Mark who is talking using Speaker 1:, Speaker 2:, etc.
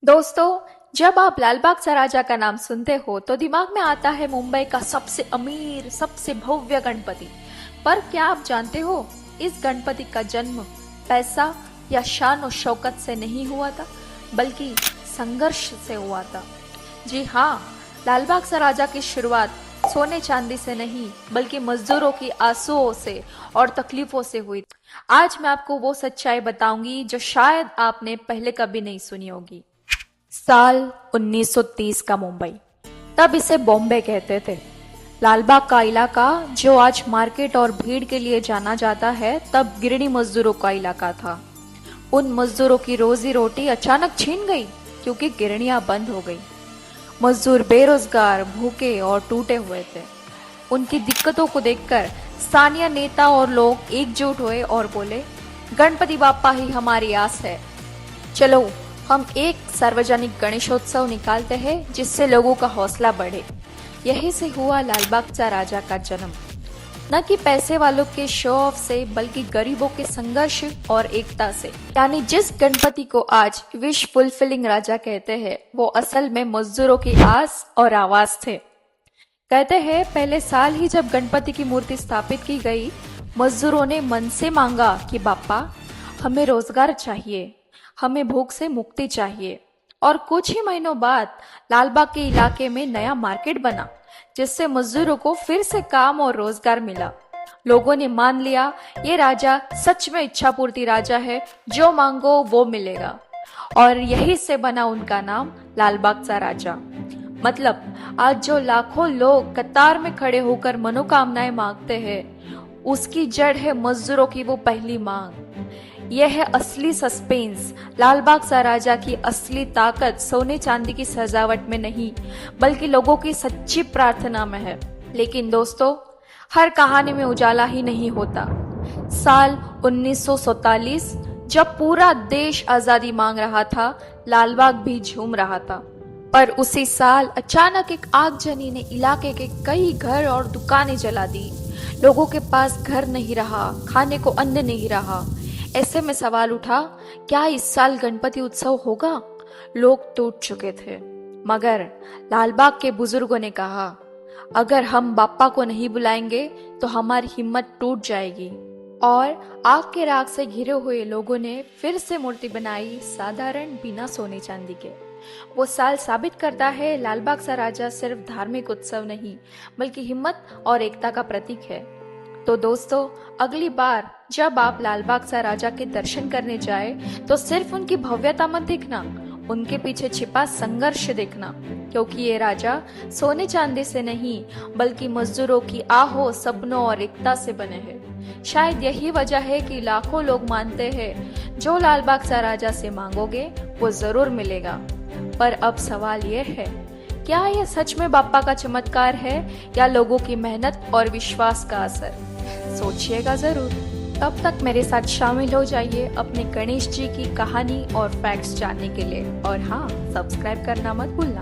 Speaker 1: दोस्तों, जब आप लाल बाग सा राजा का नाम सुनते हो तो दिमाग में आता है मुंबई का सबसे अमीर, सबसे भव्य गणपति। पर क्या आप जानते हो, इस गणपति का जन्म पैसा या शान और शौकत से नहीं हुआ था, बल्कि संघर्ष से हुआ था। जी हाँ, लाल बाग सा राजा की शुरुआत सोने चांदी से नहीं, बल्कि मजदूरों की आंसुओं से और तकलीफों से हुई। आज मैं आपको वो सच्चाई बताऊंगी जो शायद आपने पहले कभी नहीं सुनी होगी। साल 1930 का मुंबई, तब इसे बॉम्बे कहते थे। लालबाग का इलाका जो आज मार्केट और भीड़ के लिए जाना जाता है, तब गिरणी मजदूरों का इलाका था। उन मजदूरों की रोजी रोटी अचानक छीन गई क्योंकि गिरनियां बंद हो गई। मजदूर बेरोजगार, भूखे और टूटे हुए थे। उनकी दिक्कतों को देखकर स्थानीय नेता और लोग एकजुट हुए और बोले, गणपति बापा ही हमारी आस है। चलो हम एक सार्वजनिक गणेशोत्सव निकालते हैं जिससे लोगों का हौसला बढ़े। यही से हुआ लालबाग चा राजा का जन्म। न कि पैसे वालों के शो ऑफ से, बल्कि गरीबों के संघर्ष और एकता से। यानी जिस गणपति को आज विश फुलफिलिंग राजा कहते हैं, वो असल में मजदूरों की आस और आवाज थे। कहते हैं पहले साल ही जब गणपति की मूर्ति स्थापित की गई, मजदूरों ने मन से मांगा कि बापा हमें रोजगार चाहिए, हमें भूख से मुक्ति चाहिए। और कुछ ही महीनों बाद लालबाग के इलाके में नया मार्केट बना, जिससे मजदूरों को फिर से काम और रोजगार मिला। लोगों ने मान लिया ये राजा सच में इच्छा पूर्ति राजा है, जो मांगो वो मिलेगा। और यही से बना उनका नाम लालबाग सा राजा। मतलब आज जो लाखों लोग कतार में खड़े होकर मनोकामनाएं मांगते हैं, उसकी जड़ है मजदूरों की वो पहली मांग। यह है असली सस्पेंस। लालबाग सा राजा की असली ताकत सोने चांदी की सजावट में नहीं, बल्कि लोगों की सच्ची प्रार्थना में है। लेकिन दोस्तों, हर कहानी में उजाला ही नहीं होता। साल 1947 जब पूरा देश आजादी मांग रहा था, लालबाग भी झूम रहा था। पर उसी साल अचानक एक आगजनी ने इलाके के कई घर और दुकानें जला दी। लोगों के पास घर नहीं रहा, खाने को अन्न नहीं रहा। ऐसे में सवाल उठा, क्या इस साल गणपति उत्सव होगा? लोग टूट चुके थे, मगर लालबाग के बुजुर्गों ने कहा, अगर हम बापा को नहीं बुलाएंगे तो हमारी हिम्मत टूट जाएगी। और आग के राख से घिरे हुए लोगों ने फिर से मूर्ति बनाई, साधारण, बिना सोने चांदी के। वो साल साबित करता है लालबाग सा राजा सिर्फ धार्मिक उत्सव नहीं, बल्कि हिम्मत और एकता का प्रतीक है। तो दोस्तों, अगली बार जब आप लालबाग सा राजा के दर्शन करने जाए, तो सिर्फ उनकी भव्यता मत देखना, उनके पीछे छिपा संघर्ष देखना। क्योंकि ये राजा सोने चांदी से नहीं, बल्कि मजदूरों की आहों, सपनों और एकता से बने हैं। शायद यही वजह है कि लाखों लोग मानते हैं, जो लालबाग सा राजा से मांगोगे वो जरूर मिलेगा। पर अब सवाल ये है, क्या यह सच में बापा का चमत्कार है या लोगों की मेहनत और विश्वास का असर? सोचिएगा जरूर। तब तक मेरे साथ शामिल हो जाइए अपने गणेश जी की कहानी और फैक्ट्स जानने के लिए। और हाँ, सब्सक्राइब करना मत भूलना।